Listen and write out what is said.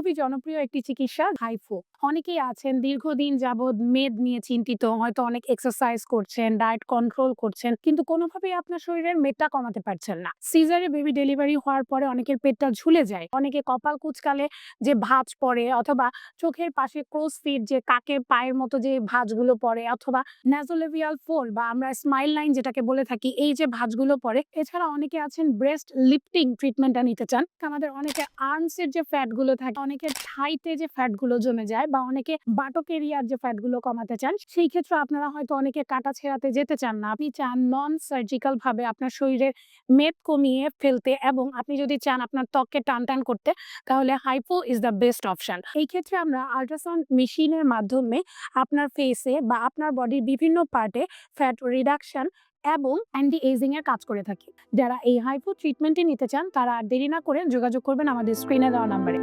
খুবই জনপ্রিয় একটি চিকিৎসা হাইফু। অনেকেই আছেন দীর্ঘদিন যাবৎ মেদ নিয়ে চিন্তিত, হয়তো অনেক এক্সারসাইজ করছেন, ডায়েট কন্ট্রোল করছেন, কিন্তু কোনোভাবেই আপনার শরীরের মেদটা কমাতে পারছেন না। সিজারে বেবি ডেলিভারি হওয়ার পরে অনেকের পেটটা ঝুলে যায়, অনেকে কপাল কুঁচকালে যে ভাঁজ পড়ে, অথবা চোখের পাশে ক্রোস ফিট যে কাকের পায়ের মতো যে ভাঁজগুলো পড়ে, অথবা ন্যাজোলেভিয়াল ফোল্ড বা আমরা স্মাইল লাইন যেটাকে বলে থাকি, এই যে ভাঁজগুলো পড়ে। এছাড়া অনেকে আছেন ব্রেস্ট লিফটিং ট্রিটমেন্টটা নিতে চান। আমাদের অনেকে আর্মস এর যে ফ্যাট গুলো থাকে, অনেকের থাইতে যে ফ্যাট গুলো জমে যায়, বা অনেকে বাটক এরিয়ার যে ফ্যাট গুলো কমাতে চান। সেই ক্ষেত্রে আপনারা হয়তো অনেকে কাটা ছেঁড়াতে যেতে চান না, আপনি চান নন সার্জিক্যাল ভাবে আপনার শরীরের মেদ কমিয়ে ফেলতে, এবং আপনি যদি চান আপনার ত্বককে টান টান করতে, তাহলে hypo is the best option. এই ক্ষেত্রে আমরা আল্ট্রাসাউন্ড মেশিনের মাধ্যমে আপনার ফেসে বা আপনার বডির বিভিন্ন পার্টে ফ্যাট রিডাকশন এবং অ্যান্টি এজিং এর কাজ করে থাকি। যারা এই হাইপো ট্রিটমেন্টটি নিতে চান, তারা আর দেরি না করে যোগাযোগ করবেন আমাদের স্ক্রিনে দেওয়া নাম্বারে।